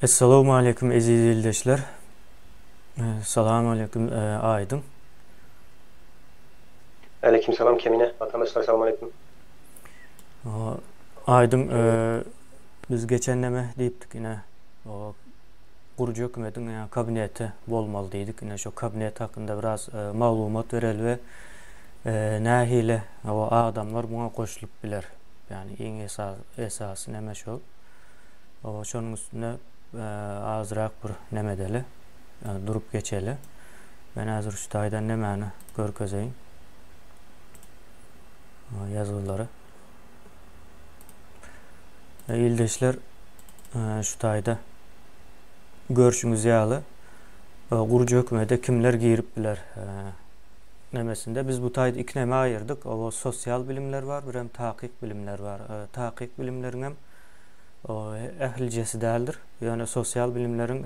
Assalamu alaikum aziz ildeşler. Selamun aleyküm Aydın. Aleykümselam Kemine. Vatandaşlar selamünaleyküm. E, Aydın, Ee, biz geçenleme deyiptik yine o kurucu hükümetin kabineti bolmalı dedik. Yine şu kabinet hakkında biraz malumat verel ve nahiyle o adamlar buna koşulup biler. Yani en esası neme şu. O şunun üstüne azırak bir nemedeli durup geçeli. Ben hazır şu taydan nemeni görkezeyim. Yazıları. İldeşler şu tayda görüşünüz yağlı. Kurucu hükümete kimler girip biler nemesinde. Biz bu tayda iki neme ayırdık. O sosyal bilimler var, bir hem tahkik bilimler var. Tahkik bilimlerin hem ehlicesi değildir. Yani sosyal bilimlerin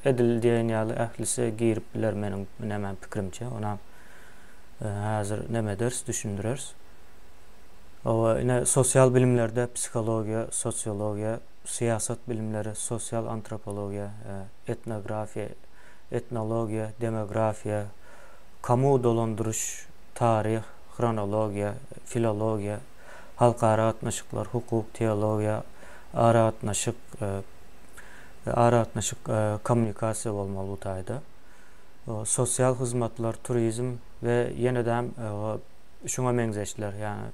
edil diyen yağlı ehlisi girip biler benim nemem fikrimce. Ona hazır neme ders düşündürürüz. Yine sosyal bilimlerde psikoloji, sosyoloji, siyaset bilimleri, sosyal antropoloji, etnografi, etnoloji, demografi, kamu dolandırış, tarih, kronoloji, filoloji, halk aratnaşıklar, hukuk, teoloji, aratnaşık, komünikasyon olmalı bu tayda. Sosyal hizmetler, turizm ve yeniden şuna benzeşler yani.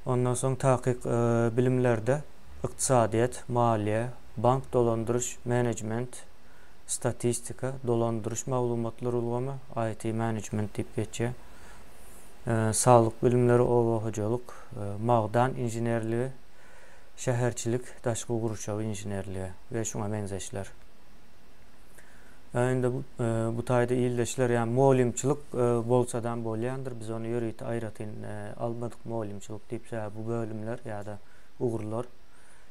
Ondan sonra tahkik bilimlerde iktisadiyet, maliye, bank dolandırış, management, statistika, dolandırış malumatlar ulgama, IT management deyip geçe. Sağlık bilimleri, hocalık, mağdan injinerliği, şehirçilik, daşkı guruşağı injinerliği ve şuna benzeşler. Yani bu tayda iyilleşler yani molimçilik bolsadan bolyandır. Biz onu yürüyüt ayratın almadık molimçilik deyip bu bölümler ya da uğurlar.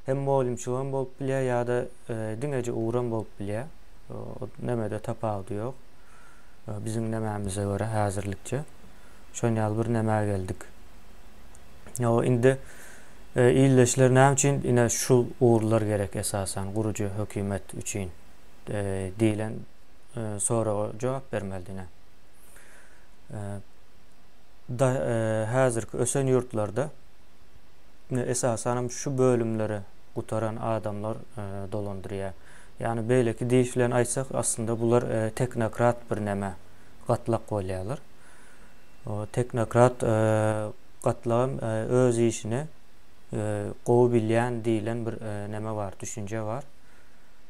Hem molimçiliğin bolup bilye ya da dinece uğuran bolup bilye. Nemede tapağıdı yok. Bizim nememize göre hazırlıkça. Şöyle yal bir neme geldik. Ya indi iyilleşler ne için yine şu uğurlar gerek esasen kurucu hükümet için diyen sonra o cevap vermeliğine. Hazırki ösen yurtlarda esasen şu bölümleri kutaran adamlar dolandırıyor. Yani böyle ki deyişlen aysak aslında bunlar teknokrat bir neme katlak koyuyorlar. O teknokrat katlağın öz işini qovu bilyen deyilen bir neme var, düşünce var.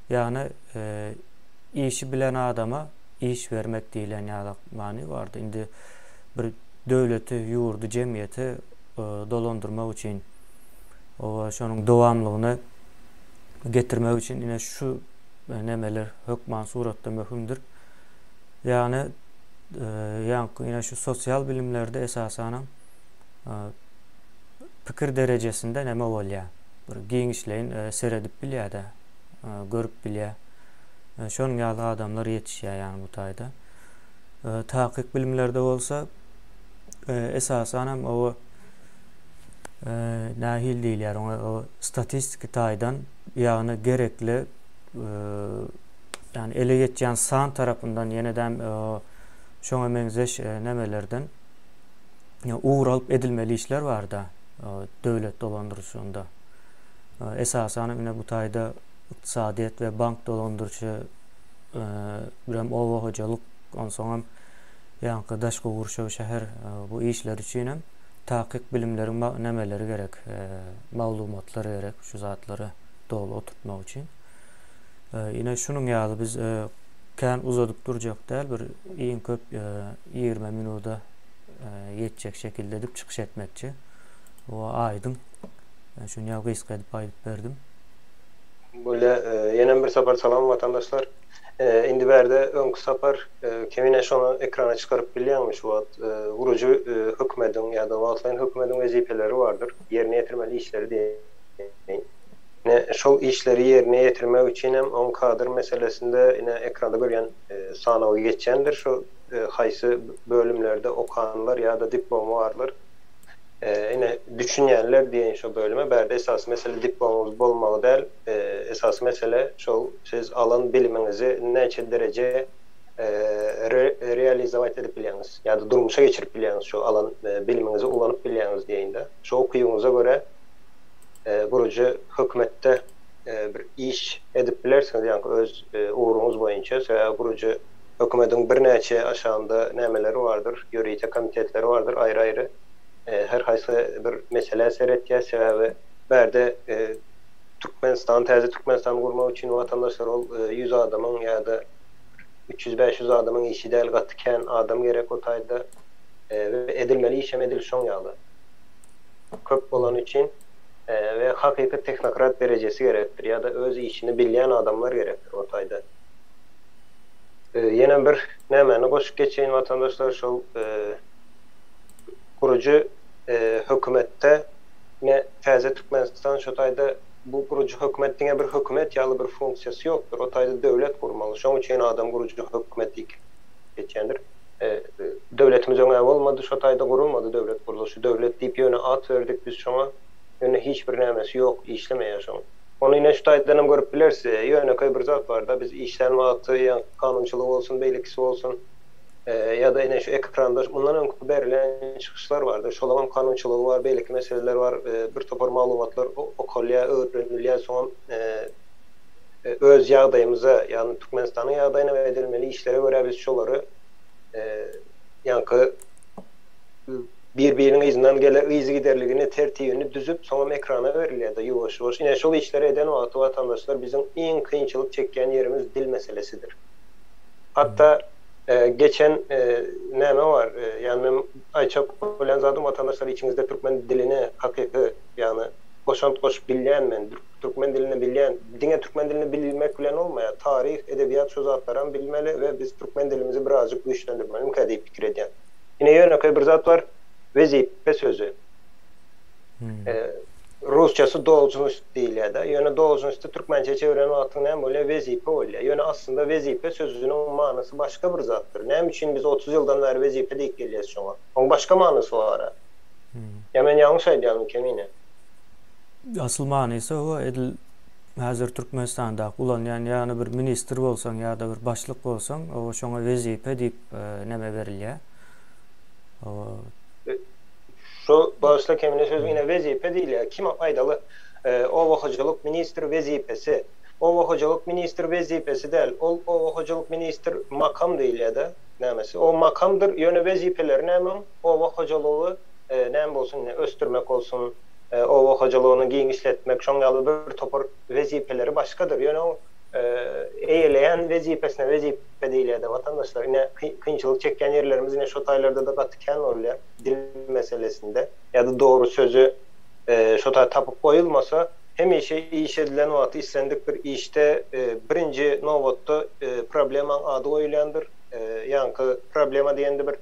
Yani işi bilen adama iş vermek deyilen mani vardı. Indi bir devleti, yurdu, cemiyeti dolandırmak için şunun devamlılığını getirmek için yine şu nemeler hükman suratta mühimdir. Yani yine şu sosyal bilimlerde esasen fikir derecesinde neme olya. Bir giyinişleyin seyredip bilye de görüp bilye. Şunun yağlı adamlar yetişiyor yani bu tayda. Tahkik bilimlerde olsa esasen o nahil değil yani o statistik taydan yani gerekli yani ele geçen sağ tarafından yeniden şuna benzeş nemelerden yani uğur alıp edilmeli işler var da devlet dolandırıcısında. Esasen yine bu tayda iktisadiyet ve bank dolandırıcı bir hocalık ondan sonra yani daşkı guruşağı şehir bu işler için hem tahkik bilimlerin nemeleri gerek, malumatları gerek, şu zatları doğru oturtmak için. Yine şunun yağlı biz kan uzadıp duracak değil, bir en köp 20 minuda yetecek şekilde edip çıkış etmekçi. O aydın. Ben şunu yağlı iskaydıp aydıp verdim. Böyle yenen bir sapar salam vatandaşlar. Indi berde önkü sapar Kemine şonu ekrana çıkarıp biliyormuş bu vurucu hükmedin ya da vatlayın hükmedin vazifeleri vardır. Yerine getirmeli işleri değil. Ne şu işleri yerine getirmek için hem on kadır meselesinde yine ekranda görüyen sanağı geçendir. Şu haysı bölümlerde okanlar ya da diploma varlar. yine düşünýänler diýen şu bölüme berde esas mesele diplomanız bolmaly däl. Esas mesele şol siz alan bilimiňizi näçe derece realizować edip bilýäňiz. Ýa-da durmuşa geçirip bilýäňiz şu alan bilimiňizi ulanyp bilýäňiz diýende. Şu okuýuňyza göre guruju hökümetde bir iş edip bilersiňiz, ýani öz uğruňyz boýunça guruju hökümetiň bir näçe aşağında nämeleri bardyr, ýöriýte komitetleri bardyr, aýry-aýry. Her haýsy bir mesele seretýär sebäbi berde Türkmenistan, täze Türkmenistan gurmak üçin watandaşlar ol 100 adamyň ýa-da 300-500 adamyň işi däl gatykän adam gerek o taýda edilmeli işem edilşoň ýaly. Köp bolan üçin ve hakyky teknokrat derejesi gerekdir ýa-da öz işini bilýän adamlar gerekdir o taýda. Ýene bir nämeni goşup geçeýin watandaşlar şol guruju hökümetde ne täze Türkmenistan şu taýda bu guruju hökümetdiňe bir hökümet ýaly bir funksiyasy ýokdur. O taýda döwlet gurmaly. Şoň üçin adam guruju hökümetlik geçendir. Döwletimiz öňe bolmady, şu taýda gurulmady döwlet guruluşy. Döwlet diýip ýöne at berdik biz şoňa. Ýöne hiç bir nämesi ýok, işlemeýär şoň. Onu ine şu taýdan görüp bilersi, ýöne bir zat bar da biz işlän wagty ýa kanunçylyk bolsun, beýlikçi bolsun, ya da yine şu ekranda bundan öňkü berilen çıkışlar vardı. Şolam kanunçylygy var, beýlik meseleler var, bir topar maglumatlar okulya öğrenilýär, soň öz ýagdaýymyza, ýani Türkmenistanyň ýagdaýyna edilmeli işlere göre biz şolary ýanky bir-biriniň izinden gelen izi giderligini tertibini düzüp soňra ekrana berilýär da ýuwaş-ýuwaş. Ine şol işleri eden watandaşlar bizim iň kynçylyk çekýän yerimiz dil meselesidir. Hatta geçen näme var? Yani men aýçap bilen zadym watandaşlar içinizde Türkmen dilini hakyky yani goşant goşup bilýän men Türkmen dilini bilýän, diňe Türkmen dilini bilmek bilen olmaýar. Tarih, edebiyat, söz atlaran bilmeli ve biz Türkmen dilimizi birazcık güýçlendirmeli diýip pikir edýän. Ine ýöne bir zat var, vezipe sözü. Rusçası должность diýilýär da. Ýöne должностy türkmençe çeviren wagtyň näme bolýar? Vezipe bolýar. Ýöne aslında vezipe sözüniň manysy başga bir zatdyr. Näme üçin biz 30 ýyldan beri vezipe diýip gelýäs şoňa? Oň başga manysy bar. Ya men ýalňyş aýdýarmyň kemine? Asıl manysy o edil häzir Türkmenistanda ulanýan ýani bir ministr bolsaň ýa-da bir başlyk bolsaň, o şoňa vezipe diýip näme berilýär. Şu başta kemine sözü yine vezipe diýilýär. Kim aýdaly? O hocalyk ministr vezipesi. O hocalyk ministr vezipesi däl. O hocalyk ministr makam diýilýär-de. Nämesi? O makamdyr. Ýöne vezipeler näme? O hojalygy näme bolsun, östürmek bolsun, o hojalygyny giň işletmek, şoň ýaly bir topar vezipeleri başgadyr. Ýöne o eýleýän vezipesine vezipe diýilýär-de watandaşlar. Ine kynçylyk çekýän ýerlerimiz ine şu taýlarda da gatykän bolýar dil meselesinde. Ya da doğru sözü şu taýda tapyp goýulmasa, hemişe iş edilen wagty islendik bir işte birinji nowatda problemaň ady goýulýandyr. Ýani problema diýende bir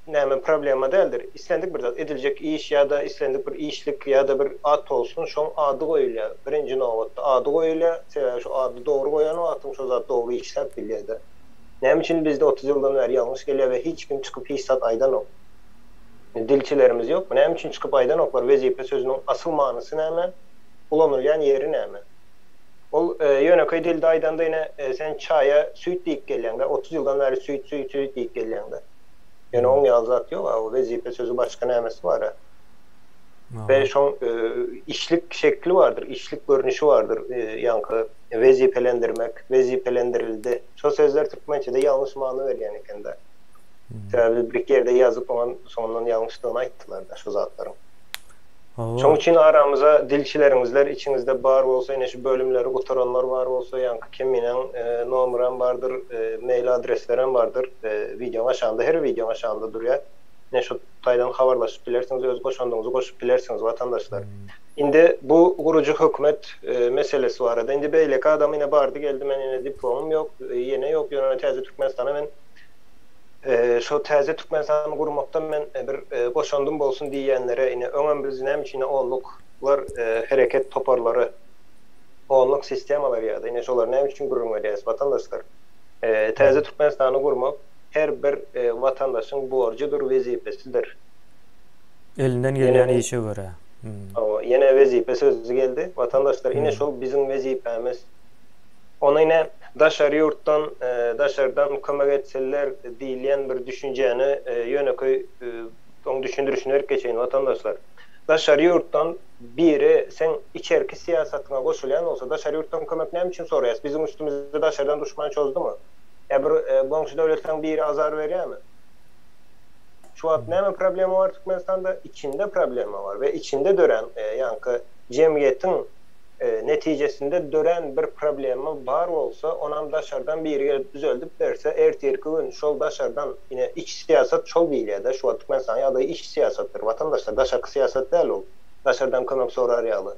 näme problema däldir. İslendik bir zat ediljek iş ýa-da islendik bir işlik ýa-da bir at bolsun, şoň ady goýulýar. Birinji nowatda ady goýulýar, sebäbi şu ady dogry goýan wagtyň şu zat dogry işläp bilýär-de. Näme üçin bizde 30 ýyldan beri ýalňyş gelýär we hiç kim çykyp hiç zat aýdan ok. Dilçilerimiz yok. Näme üçin çykyp aýdan oklar? Vezipe sözüniň asyl manysy näme? Ulanylýan ýeri näme? Ol ýöne dilde aýdanda ine sen çaýa süýt diýip gelýäňde, 30 ýyldan beri süýt diýip gelýäňde. Yani on yazat yok, o vezipe sözü başka nämesi var. Ve şoň işlik şekli vardır, işlik görünüşü vardır. Yankı vezipelendirmek, vezipelendirildi. Şu sözler Türkmençede yanlış many berýän ekende. Sebäbi bir yerde yazıp olan sonundan yanlışlığını aýtdylar da şu zatlaryň. Şoň üçin aramyza dilçilerimizler içinizde bar bolsa, ine şu bölümleri gutaranlar bar bolsa, yankı kiminen nomeram bardyr, mail adreslerim bardyr. Video aşağında, her video aşağında durýar. Ne şu taýdan habarlaşyp bilersiňiz, öz goşandyňyzy goşup bilersiňiz watandaşlar. Indi bu guruju hökümet meselesi barada. Indi beýleki adam ine bardy geldi, men ine diplomam ýok, ýene ýok, ýöne täze Türkmenistana men şu täze Türkmenistany gurmakdan men bir goşandym bolsun diýenlere ine öňem biz näme üçin onluklar hereket toparlary, onluk sistemalar ýa-da ine şolar näme üçin gurulmaýar watandaşlar. Täze Türkmenistany gurmak her bir watandaşyň borjudur, wezipesidir. Elinden gelen işe göre. Yine vezipe sözü geldi. Vatandaşlar yine şol bizim vezipemiz. Ona yine daşarı yurttan, daşardan kömek etseler diýilýän bir düşünjeni ýöneköy onu düşündürüşüne geçeyin vatandaşlar. Daşarı yurttan biri sen içerki siyasatyna goşulýan bolsa daşarı yurttan kömek näme üçin soraýas? Bizim üstümizde daşardan düşman çözdymi? Ya bir goňşy döwletden biri azar berýärmi? Şu an näme problemi var Türkmenistanda? İçinde problemi var ve içinde dören yankı cemiyetin netijesinde dören bir problemi var olsa onam daşardan biri gelip düzeldip berse ertiyerki gün şol daşardan yine iç siyaset şol biýilýär-de şu an Türkmenistan ýa-da iç siýasatdyr vatandaşlar daşarky siýasat däl ol. Daşardan kömek sorar ýaly.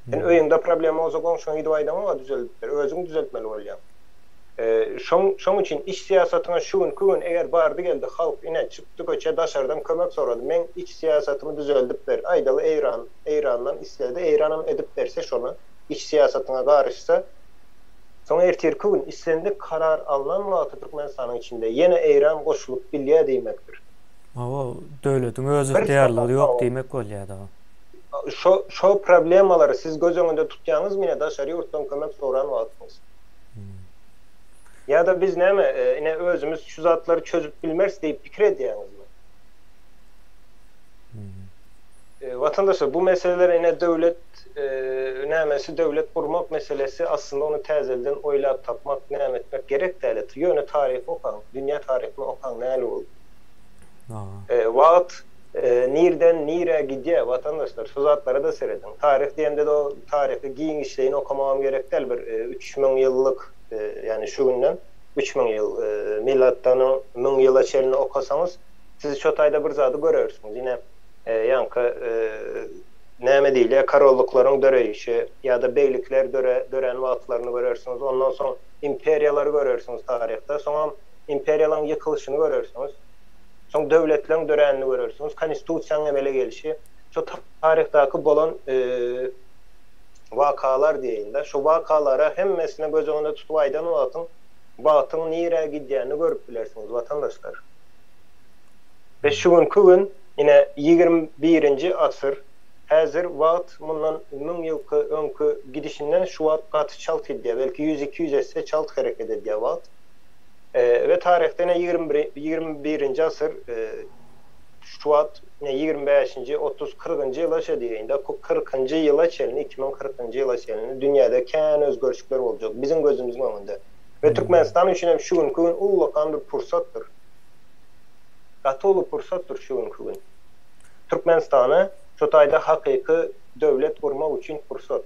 Sen öýüňde problemi bolsa goňşuňa gidip aýdama düzeldip ber. Özüň düzeltmeli bolýan. Şoň üçin iç siýasatyna şu gün eger bardy geldi halk ine çıkdy köçe daşardan kömek sorady. Men iç siýasatymy düzeldip ber. Aýdaly Eýrandan isledi. Eýranam edip berse şonu iç siýasatyna garşysa soň ertirki gün islendi karar alınan wagtda Türkmenistanyň içinde ýene Eýran goşulyp bilýär diýmekdir. Döwletiň özü diýerleri ýok diýmek bolýar-da. Şo problemalary siz göz öňünde tutýanyz mine daşary ýurtdan kömek soran wagtyňyz. Ya da biz yine özümüz şu zatları çözüp bilmez deyip fikir ediyoruz. Vatandaşlar bu meseleler yine devlet devlet kurmak meselesi aslında onu tezelden oyla tapmak, nem etmek gerek devlet. Yönü tarihi okan, dünya tarihini okan ne oldu? Vaat nirden nire gidiyor vatandaşlar. Şu zatları da seyredin. Tarih diyende de o tarihi giyin işleyini okumamam gerek değil. 3000 yıllık yani şu günden 3000 yıl milattan 1000 yıla çelini okasanız sizi çok ayda bir zatı görürsünüz. Yine yankı näme diýilýär karolluklaryň döreýişi ya da beylikler dören wagtlaryny görürsünüz. Ondan soň imperiýalary görürsünüz tarihte. Soň imperiýalaryň ýykylşyny görürsünüz. Soň döwletleriň dörenini görürsünüz. Konstitusiýanyň emele gelişi. Şu tarihdaky bolan vakalar diýildi. Şu vakalara hemmesine göz önünde tutup aýdan wagtyň nire gidýäni görüp bilersiniz vatandaşlar. Ve şu gün yine 21-nji asyr häzir wagt mundan 1000 ýylky öňkü gidişinden şu wagt gaty çalt edýär. Belki 100-200 esse çalt hereket edýär wagt. Ve tarihte 21-nji asyr şu wagt 25-nji 30-40-njy ýyla şeýinde 40-njy ýyla çelini 2040-njy ýyla çelini dünýäde kän özgörüşler boljak bizim gözümizin öňünde. Ve Türkmenistan üçin hem şu gün ullakan bir pursatdyr. Gatolu pursatdyr şu gün. Türkmenistany şu taýda hakyky döwlet gurmak üçin pursat.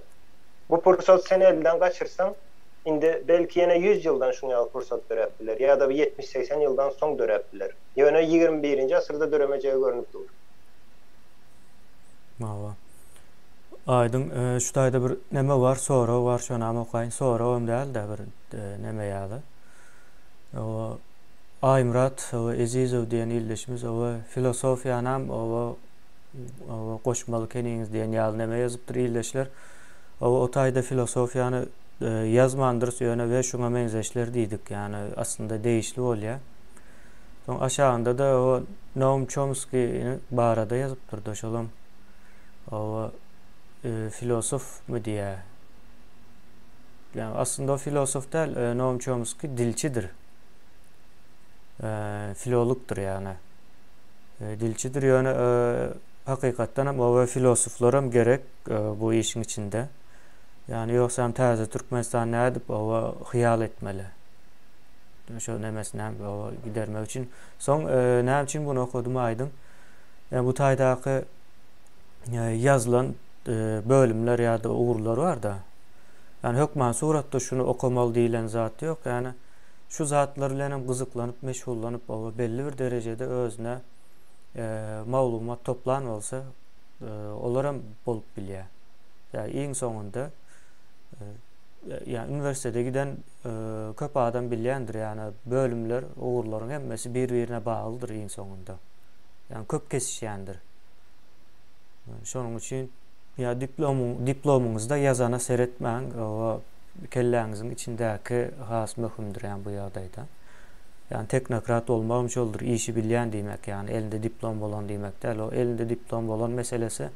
Bu pursat sen elden gaçyrsaň indi belki ýene 100 ýyldan şuňa pursat beripdiler ýa-da 70-80 ýyldan soň dörepdiler. Ýöne 21-nji asyrda döremejegi görünüp dur. Aydın şu taýda bir neme var, sonra var şonu okaýyn, sonra öňde däl bir neme ýaly. O Aymrat Ezizow diýen ildeşimiz o filosofiýanam o goşmaly keniňiz diýen ýaly neme ýazypdyr ildeşler. O taýda filosofiýany yazmandyr ýöne we şuňa meňzeşler diýdik. Ýani aslında değişli bolýar. Soň aşağında da o Noam Chomsky barada ýazypdyrdy şolam. O filosof mu diye. Yani aslında o filosof değil, Noam Chomsky dilçidir. Filologdur yani. Dilçidir yani hakikaten ama filosoflarım gerek bu işin içinde. Yani yoksa hem taze Türkmenistan ne edip o hıyal etmeli. Şu nemesine o gidermek için. Son ne için bunu okudum aydın. Yani bu taydaki yazılan bölümler ya da uğurlar var da yani hükmen suratda şunu okumalı diýilen zat yok yani şu zatlarla hem gızıklanıp meşhurlanıp belli bir derecede özüne maglumat toplan olsa olaram bolup bilýär. Yani iň soňunda yani üniversitede giden köp adam bilýändir yani bölümler uğurlaryň hemmesi bir-birine baglydyr iň soňunda. Yani köp kesişýändir. Şonuň üçin ya diplomuňyzda yazana seretmäň o kelläňiziň içindäki has möhümdir yani bu ýagdaýda. Yani teknokrat olmamış olur. İşi bilyen demek yani. Elinde diplom olan demek değil. O elinde diplom olan meselesi.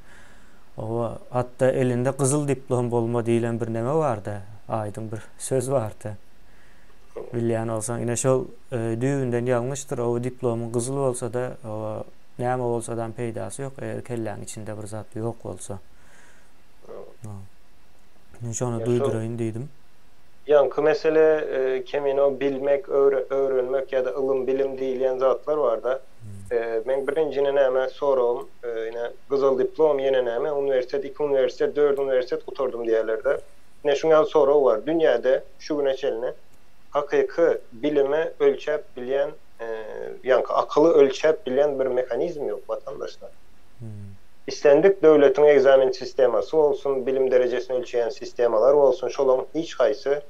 O hatta elinde kızıl diplom olma diyen bir neme vardı. Aydın bir söz vardı. Bilyen olsan yine şu düğünden yanlıştır. O diplomun kızıl olsa da o neme olsadan peydası yok. Eğer kellen içinde bir zat yok olsa. Şunu Ya şu duydurayım dedim. yankı mesele kemin o bilmek, öğrenmek ya da ılım bilim diýilen zatlar var da. Men birincine näme sorum, yine gyzyl diplom, yine näme üniversitet, 2 üniversitet, 4 üniversitet guturdum diýerlerde. Ne şuňa soraw bar. Dünýäde şu güne çeline hakyky bilimi ölçäp bilýän, yankı akyly ölçäp bilýän bir mekanizm ýok vatandaşlar. İstendik döwletiň egzamin sistemasy bolsun, bilim derejesini ölçeýän sistemalar bolsun, şolaryň hiç gaýsy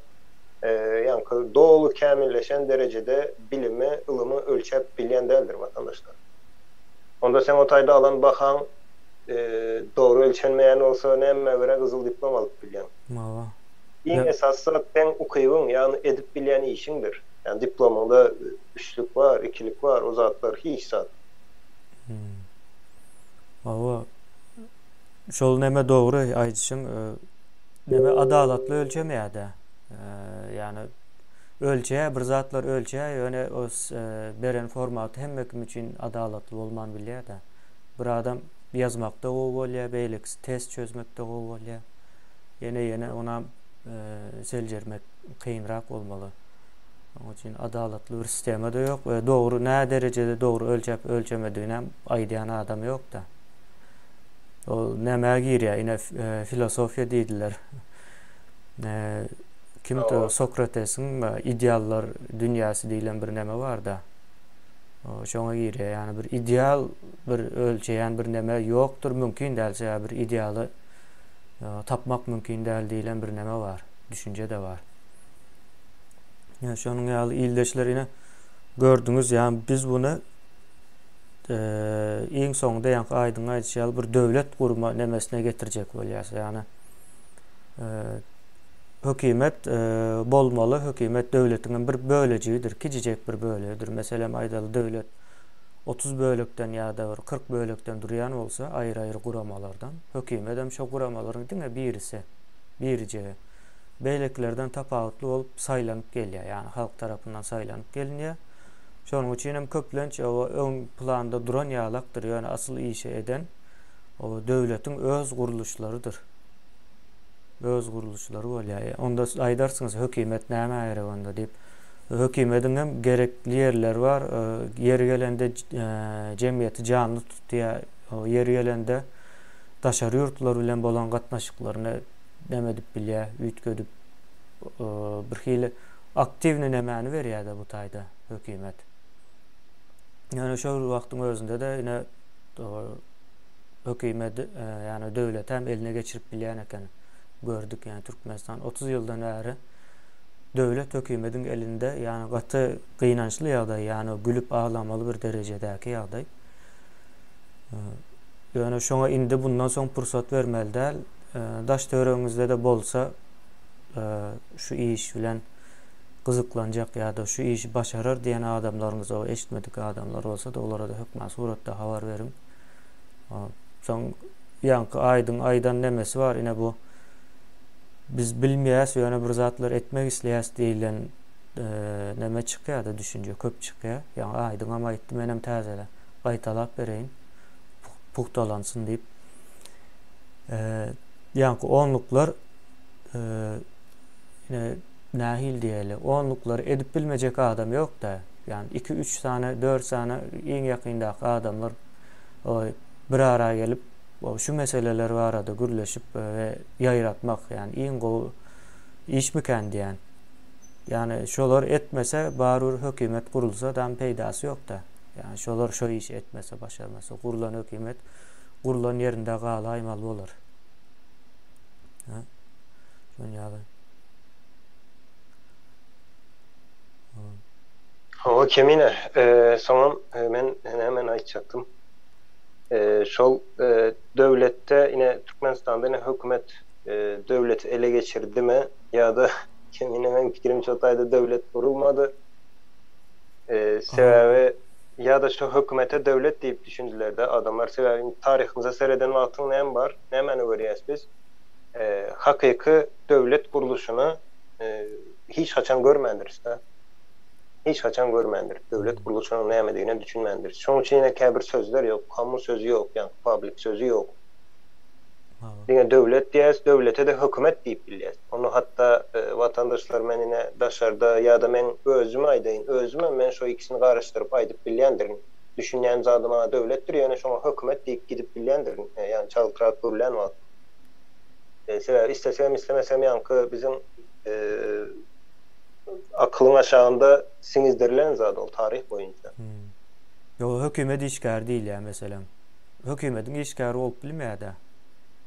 yankı doğulu kämilleşen derecede bilimi, ılımı ölçäp bilýän däldir vatandaşlar. Onda sen o taýda alan bakan doğru ölçenmeyen olsa näme göre gyzyl diplom alyp bilýän. Mava. Iň esasy sen ukybyň, ýani edip bilýän işiňdir. Yani diplomunda üçlük var, ikilik var, o zatlar hiç zat. Mava. Şol neme doğru aýdyşyň, neme adalatly ölçemeýärdi. Yani ölçeýär, bir zatlar ölçeýär, ýöne o beren formaty hemmekim üçin adalatly bolman bilýär da. Bir adam ýazmakda gowy bolýar, beýlik test çözmekde gowy bolýar. Ýene ona seljermek kynrak bolmaly. Onuň üçin adalatly bir sistema da ýok we dogry nä derejede dogry ölçäp ölçemediğine aýdýan adam ýok da. O näme girýär, ine filosofiýa diýdiler. Kimde Sokrates'in ideallar dünyası diýilen bir neme var da. Şoňa girýär, yani bir ideal bir ölçeýän bir neme ýokdur, mümkin dälse bir idealy tapmak mümkin däl diýilen bir neme var, düşünje de var. Ya şonuň ýaly ildeşlerine gördüňiz, yani biz bunu iň soňda ýa-ni aýdyň aýdýaly bir döwlet gurma nemesine getirjek bolýar. Yani hökümet bolmaly, hökümet döwletiň bir bölejidir, kijijek bir bölüdir. Meselem aýdaly döwlet 30 bölekden ýa-da 40 bölekden durýan bolsa, aýry-aýry guramalardan, hökümet hem şo guramalaryň diňe birije beýleklerden tapawutly bolup saýlanyp gelýär. Yani halk tarapyndan saýlanyp gelinýär. Şonuň üçin hem köplenç o öň planda duran ýalakdyr, ýöne asyl işi eden o döwletiň öz guruluşlarydyr. Öz guruluşlary bolýar. Onda aýdarsyňyz hökümet näme aýry onda diýip. Hökümetiň hem gerekli yerler var. Yeri gelende jemgyýeti canly tutýar. Yeri gelende daşary ýurtlar bilen bolan gatnaşyklaryny näme dip bilýär, üýtgedip bir hili aktivni nämäni berýär da bu taýda hökümet. Yani şol wagtyň özünde de ine hökümet yani döwlet hem eline geçirip bilýän eken gördük. Yani Türkmenistan 30 ýyldan bäri döwlet hökümetiň elinde, yani gaty gynançly ýagdaý, yani gülüp ağlamaly bir derejedäki ýagdaý. Yani şoňa indi bundan soň pursat bermeli däl. Daş töreňizde de bolsa şu iş bilen gyzyklanjak ýa-da şu işi başarar diýen adamlaryňyz, o eşitmedik adamlar bolsa da olara da hökmän suratda habar berin. Soň ýankı aýdan nemesi var, ine bu biz bilmeýäs, ýöne bir zatlar etmek isleýäs diýilen neme çykýar da, düşünje köp çykýar. Ýani aýdyň ama aýtdy, menem täzele gaýtalap bereýin, puhtalansyn diýip. Ýani onluklar ine nahil diýeli, onluklar edip bilmejek adam ýok da. Yani 2-3 tane, 4 tane iň ýakyndaky adamlar bir ara gelip şu meseleler arada gürleşip ve yayratmak, yani iň gowy iş miken diýen. Yani şolar etmese, barur hökümet gurulsa da peýdasy ýok da. Yani şolar şo işi etmese, başarmasa, gurulan hökümet gurulan ýerinde galy aýmal bolar. Ha? Şoňaly. O kemine, soňam men hemen aýtjaktym. Şol döwletde ine Türkmenistanda ine hökümet döwleti ele geçirdimi ýa-da kemine men pikirim ço taýda döwlet gurulmady. Sebebi ya da şu hükümete devlet deyip düşündüler de adamlar sebebi tarihimize seyreden vaktin nem var, hemen görüyoruz biz. Hakiki devlet kuruluşunu hiç açan görmendiriz de. Hiç açan görmendir. Devlet kuruluşunun ne yemediğini düşünmendir. Şunun için yine kebir sözler yok, kamu sözü yok, yani public sözü yok. Yine devlet diyez, devlete de hükümet deyip biliyez. Onu hatta vatandaşlar menine daşarda ya da men özümü aydayın, özümü men şu ikisini karıştırıp aydıp bilyendirin. Düşünýän zadyma devlettir, yani şuna hükümet deyip gidip bilyendirin. Yani çaltırak görülen var. Sebäbi istesem istemesem yankı bizim aklın aşağında sinizdirilen zat ol tarih boyunca. Yo hökümet işgär diýil ya mesela. Hökümetiň işgäri bolup bilmeýär-de.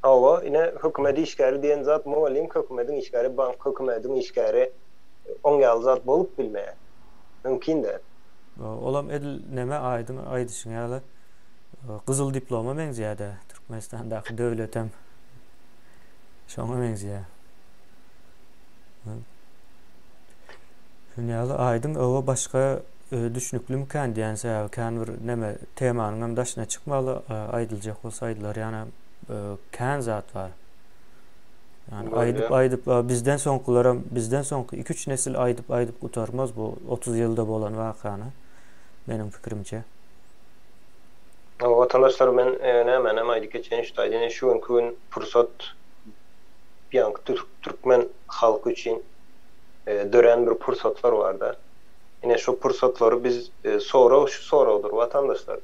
Hawa ine hökümeti işgäri diýen zat molim hökümetiň işgäri, bank hökümetiň işgäri on ýaly zat bolup bilmeýär. Mümkin de. Olam edil neme aydın aydyşyň ýaly gyzyl diploma meňzýär-de Türkmenistandaky döwletem. Şoňa meňzýär. Ýaly aydın owa başga düşünüklüm kan diýense kan bir neme temanyň daşyna çykmaly aýdyljak bolsa aýdylar ýani kan zat var. Yani aydyp bizden soňkulara bizden soňky 2-3 nesil aydyp gutarmaz bu 30 ýylda bolan wakany meniň pikirimçe. Vatandaşlar men näme aýdyp geçen işde şu gün pursat ýanky türkmen halky üçin dören bir pursatlar var da. Yine şu pursatları biz soradır vatandaşlar.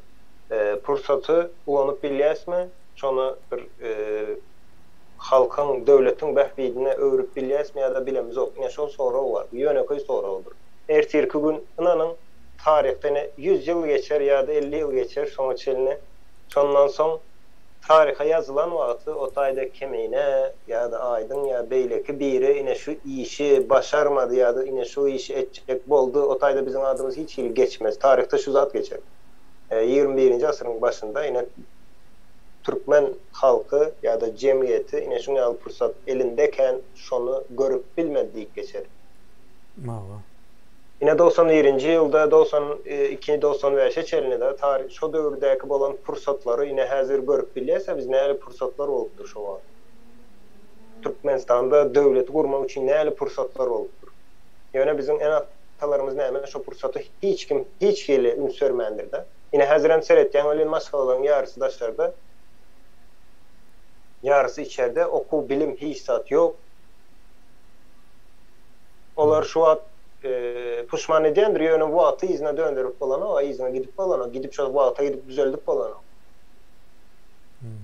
Pursatı ulanyp bilýäsmi? Şonu bir halkın, devletin behbidine öwrüp bilýäsmi ýa-da bilemiz ok. Yine şu soraw var. Ýöneköy sorawdyr. Ertirki gün inanyň tarihde 100 ýyl geçer ýa-da 50 ýyl geçer şoňa çeline. Şondan soň tarihe yazılan wagty o taýda kemine ýa-da aydın ýa beýleki biri ine şu işi başarmadı ýa-da ine şu işi etjek boldy, o taýda bizim adymyz hiç ýyl geçmez. Tarihte şu zat geçer. 21-nji asyryň başynda ine Türkmen halky ýa-da jemgyýeti ine şuňa ýaly pursat elindeken şonu görüp bilmedik geçer. Mawa. Ine 91-nji ýylda 92-95 çelinede tarih şu döwürdäki bolan pursatlary ine häzir görüp bilýärse biz näle pursatlar bolupdyr şu wagt. Türkmenistanda döwlet gurmak üçin näle pursatlar bolupdyr. Ýöne bizim en atalarymız näme şu pursaty hiç kim hiç ýeli ünsörmendir de. Ine häzirem seretýän ölen maskalaryň ýarysy daşlarda ýarysy içeride okuw bilim hiç zat ýok. Olar şu wagt puşman edýändir ýöne bu aty izine döndürüp bolany, o izine gidip bolany, gidip şu wagta gidip düzeldip bolany.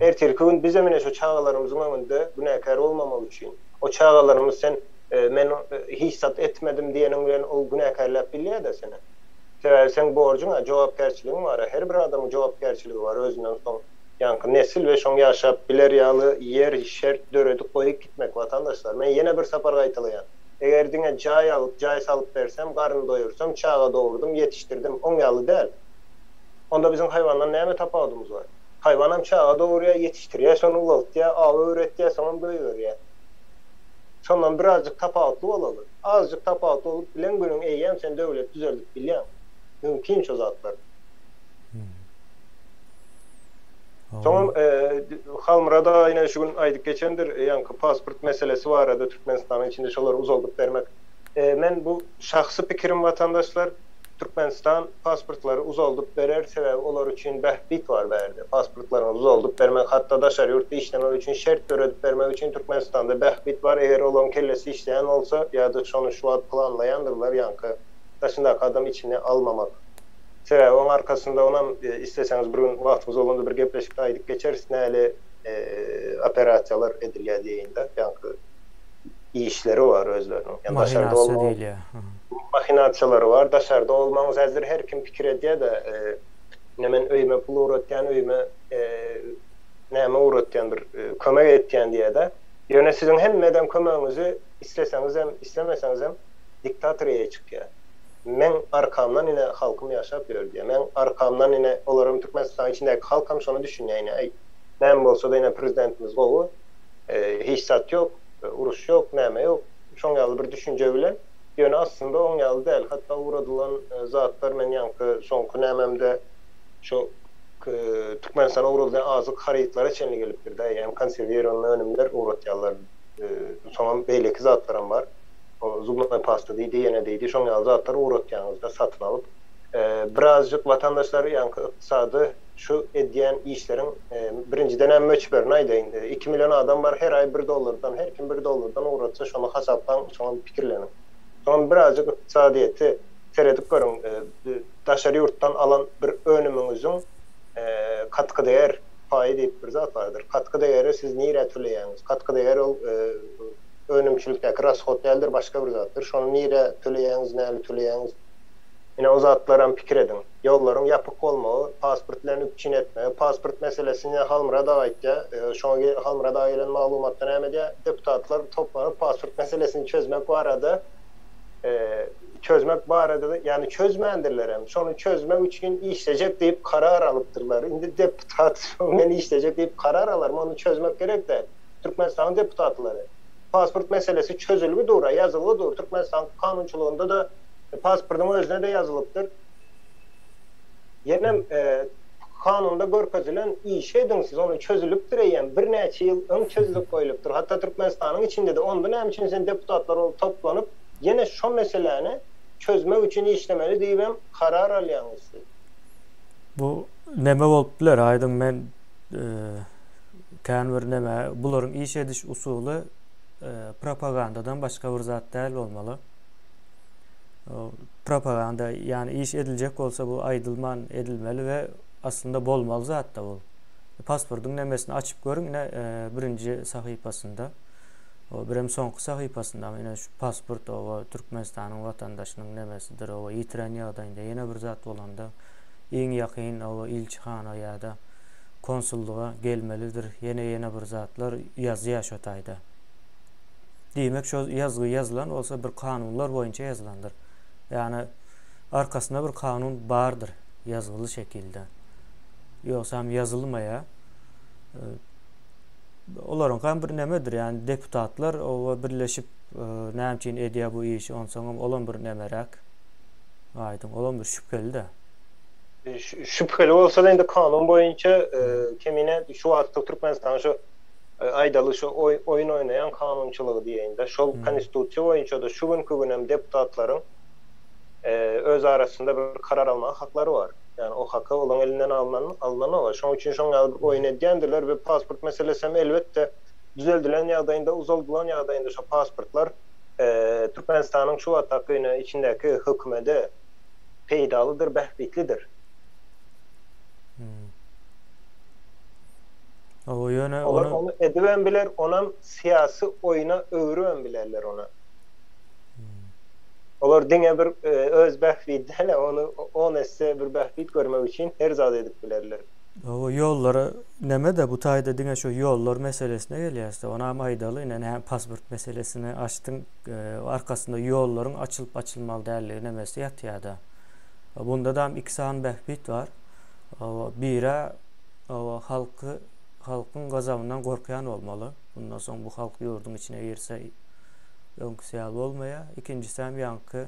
Ertirki gün bize mine şu çağalarymyzyň öňünde günäkär bolmamak üçin, o çağalarymyz sen men hiçsat etmedim diýeniň bilen o günäkärläp bilýär-de seni. Sebäbi sen borjuňa jogapkärçiligiň bar, her bir adamyň jogapkärçiligi bar özünden soň. Ýanky nesil we şoň ýaşap biler ýaly ýer şert döredip goýup gitmek vatandaşlar. Men ýene bir sapar gaýtylýan. Eger diňe jaý salyp bersem, garyn doýursam, çağa dowurdum, ýetişdirdim, oň ýaly däl. Onda bizim haýwandan näme tapawdymyz bar? Haýwanam çağa dowurýar, ýetişdirýär, şonu ulaltýar, awy öwretýär, soňra doýurýar. Şondan birazjyk tapawutly bolady. Azjyk tapawutly bolup bilen günüň eýýäm sen döwlet düzeldip bilýän. Mümkin şu zatlar. Tamam, halmrada yine şu gün aydık geçendir, yankı pasport meselesi var arada Türkmenistan'ın içinde şolar uzaldıp vermek. Men bu şahsı pikirim vatandaşlar, Türkmenistan pasportları uzaldıp verer, sebebi olar üçün behbit var verdi. Pasportlarını uzaldıp vermek, hatta daşar yurtta işlemek üçün, şert öredip vermek üçün Türkmenistan'da behbit var. Eğer olan kellesi işleyen olsa, ya da şonu şu an planlayandırlar yankı, daşındaki adam içine almamak. Sebebi onun arkasında ona isteseniz bir gün vaktimiz olanda bir gepleşik aydık geçeriz. Näle operasiyalar edilýär diýende, ýanky işleri var özlerinin. Yani Mahinasiya değil ya. Mahinasiyaları var. Daşarda olmanız hazır her kim pikir edýär de men öýme pul uğratýan, öýme näme uğratýan bir kömek etýän diýär de. Ýöne sizin hemmeden kömegiňizi isteseniz hem islemeseniz hem diktatoriýa çykýar. Men arkamdan yine halkım yaşap bilir diye. Men arkamdan yine olarım Türkmenistan içindeki halkım şunu düşünüyor yine. Nem bolsa da yine prezidentimiz gowy hiç sat yok, uruş yok, näme yok. Şoň ýaly bir düşünje bilen ýöne aslında oň ýaly däl. Hatda uğradylan zatlar men ýanky soňky nämemde şo Türkmenistana uğradylan azyk harytlara çenli gelipdir-de. Ýani konserwirowany önümler uğratýarlar. Soňam beýleki zatlaram bar. O zubna pasta diýdi, ýene diýdi. Şoň ýaly zatlar uğratýanyňyzda satyn alyp birazcık vatandaşlar ýanky ykdysady şu edýän işleriň birinciden hem möçberini aýdaýyn. 2 milyon adam var, her ay $1, her kim $1 uğratsa şonu hasaplan, şonu pikirlenin. Sonra birazcık ykdysadyýety seredip görüň. Daşary ýurtdan alan bir önümüňiziň katkı değer paýy diýip bir zat bardyr. Katkı değeri siz nire töleýäňiz? Katkı değer ol önümçülükdäki rashat däldir, başga bir zatdyr. Şonu nire töleýäňiz, näme töleýäňiz? Yine o zatlaran pikir edin. Yolların yapık olmağı, pasportlarını üçün etme, pasport meselesini Halmıra'da aýtdy. Şoňa Halmıra'da gelen maglumatdan ämede deputatlar toplanıp pasport meselesini çözmek barada yani çözmändirler hem. Şonu çözmek üçün işlejek diýip karar alypdyrlar. Indi deputat meni işlejek diýip karar alar, onu çözmek gerek de. Türkmenistan deputatlary. Pasport meselesi çözülüpdir, ýazılıdyr. Türkmenistan kanunçylygynda da pasportun özüne de yazılıptır. Yenem kanunda görkezilen iş edin siz onu çözülüptür eýen bir näçe ýyl öň çözülüp goýulupdyr. Hatta Türkmenistanyň içinde de onda näme üçin sen deputatlar olup toplanyp ýene şo meseleni çözmek üçin işlemeli diýip karar alýanyz. Bu näme bolupdylar? Aýdym men kän bir näme bularyň iş ediş usuly propagandadan başga bir zat däl bolmaly. Propaganda yani iş edilecek bolsa bu aýdylman edilmeli ve aslında bolmaly zat da bol. Pasportun nämesini açıp görün birinci sahypasynda. O birem soňky sahypasynda ýene şu pasport o Türkmenistanyň watandaşynyň nämesidir, o ýitiren ýagdaýynda ýene bir zat bolanda iň ýakyn o ilçihana ýa-da konsulluğa gelmelidir. Ýene bir zatlar ýazýar şo taýda. Diýmek şo ýazgy ýazylan bolsa bir kanunlar boýunça ýazylandyr. Yani arkasında bir kanun bardır yazılı şekilde. Yoksa yazılmaya olaryň hem bir nämedir yani deputatlar o birleşip näme üçin edýär bu işi onsoň olan bir nämerek aýdym olan bir şüpheli de. Şüpheli bolsa da indi kanun boýunça kemine şu wagtda Türkmenistan şu aýdaly şu oyun oynayan kanunçylygy diýende şol konstitusiýa boýunça da şu günkü deputatlaryň öz arasında bir karar alma hakları var. Yani o hakkı olan elinden alınan var. Şoň üçin şoňa oyun edýändirler ve pasport meselesi elbette düzeldilen ýagdaýynda, uzaldylan ýagdaýynda şu pasportlar Türkmenistanyň şu wagtda içindäki hökümede peýdalydyr, behbitlidir. O ýöne onu ediben biler, onam siyasi oyuna öwrüben bilerler ona. Olar diňe bir öz behbitden onu esse bir behbit görmek için her zat edip bilerler. O ýollara näme de bu taýda diňe şu ýollar meselesine gelýärse ona aýdaly ine pasport meselesini açdyň arkasında ýollaryň açylyp açylmaly däligi nämesi ýatýarda. Bunda da iki san behbit var. Biri halkyň gazabyndan gorkýan bolmaly. Bundan soň bu halk ýurdun içine girse öňküsýal bolmaýa. İkincisi hem ýanky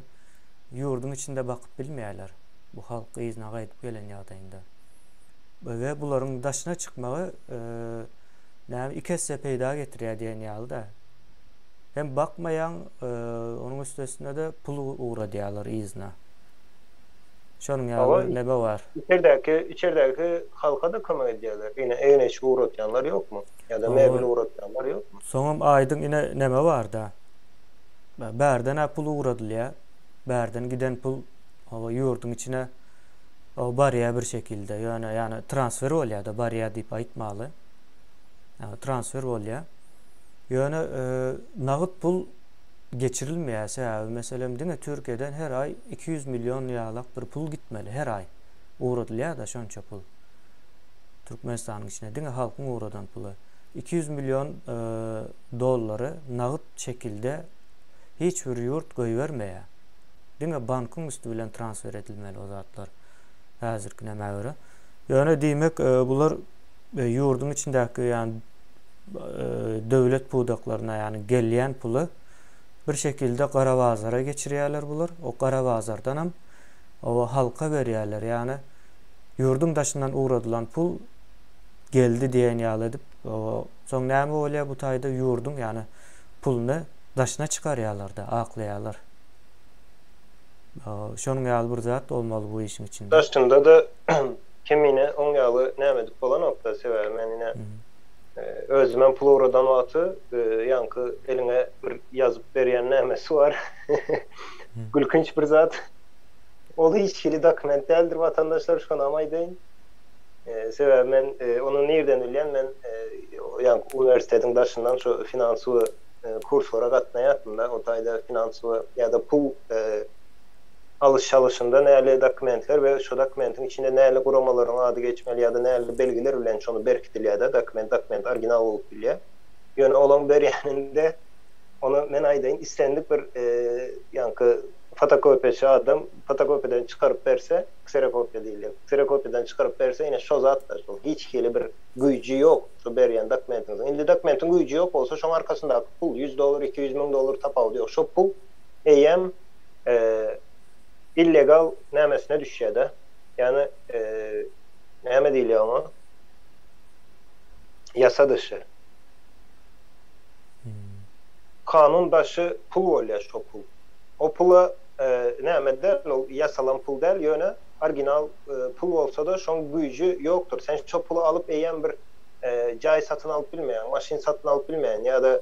ýurdun içinde bakyp bilmeýärler. Bu halk izne gaýdyp gelen ýagdaýynda. Ve bularyň daşyna çykmagy näme ikisi peýda getirýär diýen ýalyda. Hem bakmayan onuň üstesinde de pul uğradýarlar izne. Şonuň ýaly näme var? İçeridäki halka da kömek edýärler. Ýene eýneç uğratýanlar ýokmu? Ya da mebil uğratýanlar ýokmu? Soňam aýdyň ine näme bar da? Bärden pul uğradylýar. Bärden giden pul ýurdun içine barýa bir şekilde ýani transfer bolýar da barýa diýip aýtmaly. Transfer bolýar. Ýöne nagyt pul geçirilmeýärse, meselem diňe Türkiýeden her ay 200 milyon ýalyk bir pul gitmeli her ay. Uğradylýar da şonça pul. Türkmenistanyň içine diňe halkyň uğradan pulu 200 milyon dollary nagyt şekilde hiç bir ýurt goýbermeýär. Diňe bankyň üstü bilen transfer edilmeli o zatlar. Häzirki näme göre. Ýöne diýmek bular ýurdun içindäki ýani döwlet pudaklaryna ýani gelýän puly bir şekilde Kara Bazar'a geçiriyorlar bular. O Kara Bazar'dan hem o halka veriyorlar. Yani yurdun daşından uğradılan pul geldi diyen yal edip son näme bolýar bu taýda yurdun yani pulunu daşına çıkarýarlar da aklaýarlar. Şonuň ýaly bir zat olmaly bu işin içinde. Aslında da kemine on ýaly näme dip bolan nokta sebäbi men ine özümen pul uğradan wagty ýanky eline bir ýazyp berýän nämesi bar. Gülkünç bir zat. Ol hiçkili dokument däldir vatandaşlar şu an amaýdaýyn. Sebäbi men onu nerden bilýän men ýanky universitetiň daşyndan şu finansy kurslara gatnaýatym da o taýda finansy ýa-da pul alış çalışında näle dokumentler ve şu dokumentin içinde näle guramaların adı geçmeli ya da näle belgiler bilen şonu berkitilýär da dokument original bolup bilýär. Ýöne olan berýäninde onu men aýdaýyn istendik bir ýanky fotokopiýaçy adam fotokopyadan çıkarıp berse, kserokopya diýilýär. Kserokopyadan çıkarıp berse ýene şo zat da şol hiç kili bir güýji ýok şu berýän dokumentin. Indi dokumentin güýji ýok bolsa şoň arkasynda pul $100, $200,000 tapaw ýok. Şo pul eýem illegal nämesine düşýär da. Yani näme diýilýär ona? Yasa dışı. Kanun dışı pul bolýar şo pul. O pula näme der? O yasalan pul der ýöne original pul bolsa da şoň güýji ýokdur. Sen şo pulu alıp eýen bir jaý satyn alyp bilmeýän, maşyn satyn alyp bilmeýän ýa-da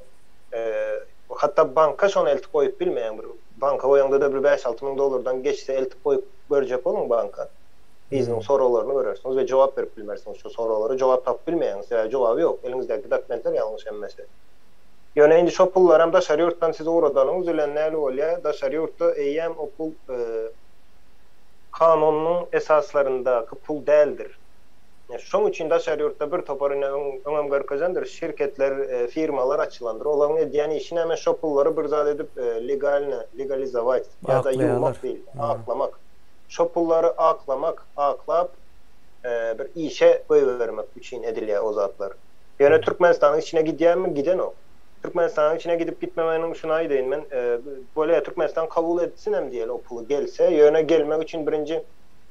hatta banka şonu eltip koyup bilmeyen bir banka oýanda da bir $5-6 geçse eltip koyup görjek bolun banka. Bizning soralarını görürsünüz ve cevap berip bilmersiniz. Şu soralara cevap tapıp bilmeýäňiz ýa jogaby ýok. Elinizdäki dokumentler ýalňyş emmese. Ýöne indi şo pullar hem daşary ýurtdan size uğradanyňyz bilen näle bolýar? Daşary ýurtda eýem o pul kanunyň esaslaryndaky pul däldir. Şoň üçin daşary ýurtda bir topar öňem görkezendir şirketler, firmalar açylandyr. Olaryň edýän işi näme şo pullary bir zat edip legalizować ýa-da ýurmak diýil, aklamak. Şo pullary aklap bir işe goýbermek üçin edilýär o zatlar. Ýöne Türkmenistanyň içine gidýärmi? Giden o. Türkmenistanyň içine gidip gitmemeýiniň şuna aýdaýyn men bolýa Türkmenistan kabul etsin hem diýeli o pulu gelse, ýöne gelmek üçin birinji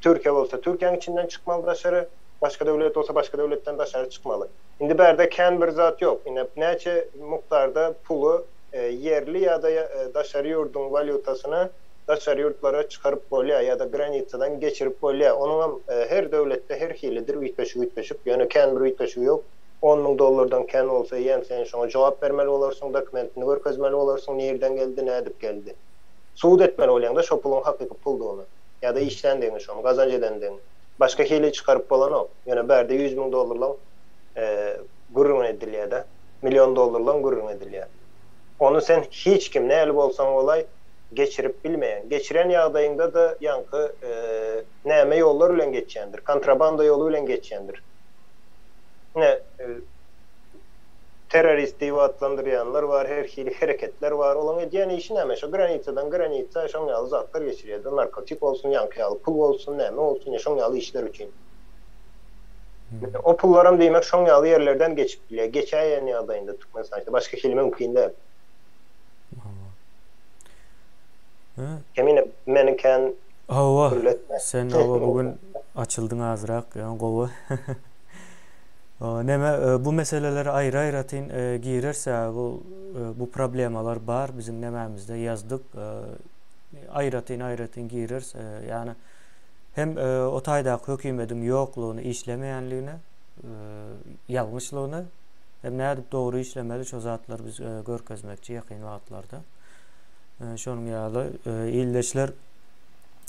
Türkiýe bolsa Türkiýanyň içinden çykmaly daşary, başka devlet olsa başka devletten daşary çykmaly. Indi berde kän bir zat ýok. Ine näçe mukdarda pulu yerli ýa-da daşary ýurdun valutasyny daşary ýurtlara çykaryp bolýar ýa-da granitsadan geçirip bolýar. Onuň her döwletde her hilidir ütbeşip, ýöne kän bir ütbeşik ýok. $10,000 kän bolsa ýen sen şoňa jogap bermeli bolarsyň, dokumentini görkezmeli bolarsyň, nerden geldi, nädip geldi. Suud etmeli bolýan da şo pulun hakyky puldugyny ýa-da işden deňi şonu gazanç edendiň. Başka hile çıkarıp bolan o. Yani berde $100,000 gurrun edilýär da. $1,000,000 gurrun edilýär. Onu sen hiç kim näle bolsaň olay geçirip bilmeýän. Geçiren ýagdaýynda da ýanky näme ýollar bilen geçýändir. Kontrabanda ýolu bilen geçýändir. Terörist diýip adlandyrýanlar var, her hili hereketler var. Olaň edýän işi näme? Şo granitsadan granitsa şoň ýaly zatlar geçirýär. Narkotik bolsun, ýanky pul bolsun, näme bolsun, şoň ýaly işler üçin. O pullaram diýmek şoň ýaly ýerlerden geçip bilýär. Geçäýän ýagdaýynda Türkmenistan'da başka kelime mümkin däl. Kemine meniken sen bugün açıldyň azrak, ýa-ni gowy. Näme bu meseleleri aýra-aýratyn girerse bu problemalar bar bizim nämämizde ýazdyk. Aýratyn girerse ýani hem o taýdaky hökümetiň ýoklugyny, işlemeýänligini, ýalňyşlygyny hem nädip dogry işlemeli şo zatlar biz görkezmekçi ýakyn wagtlarda. Şonuň ýaly illeşler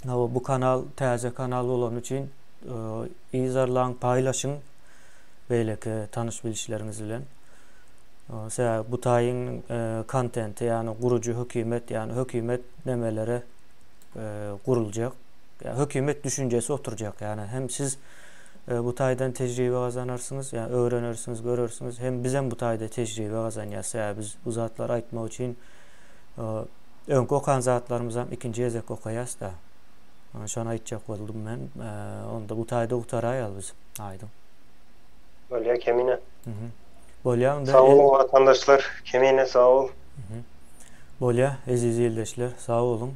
bu kanal täze kanal bolan üçin izarlaň, paýlaşyň beýleki tanış bilişleriniz bilen. Bu taýyň kontenti ýani gurucu hökümet ýani hökümet nemelere guruljak. Hökümet düşünjesi oturjak ýani hem siz bu taýdan tejribe gazanarsınız, ýani öwrenersiniz, görersiniz. Hem biz hem bu taýda tejribe gazanýas. Biz bu zatlar aýtmak üçin öňkü okan zatlarymyz hem ikinji ýezek okaýas da. Şonu aýtjak boldum men. Onda bu taýda utaraýal biz. Aýdym. Bolýar Kemine. Bolýar. Sağ olun vatandaşlar. Kemine sağ ol. Bolya, aziz yeldeşler, sağ olun.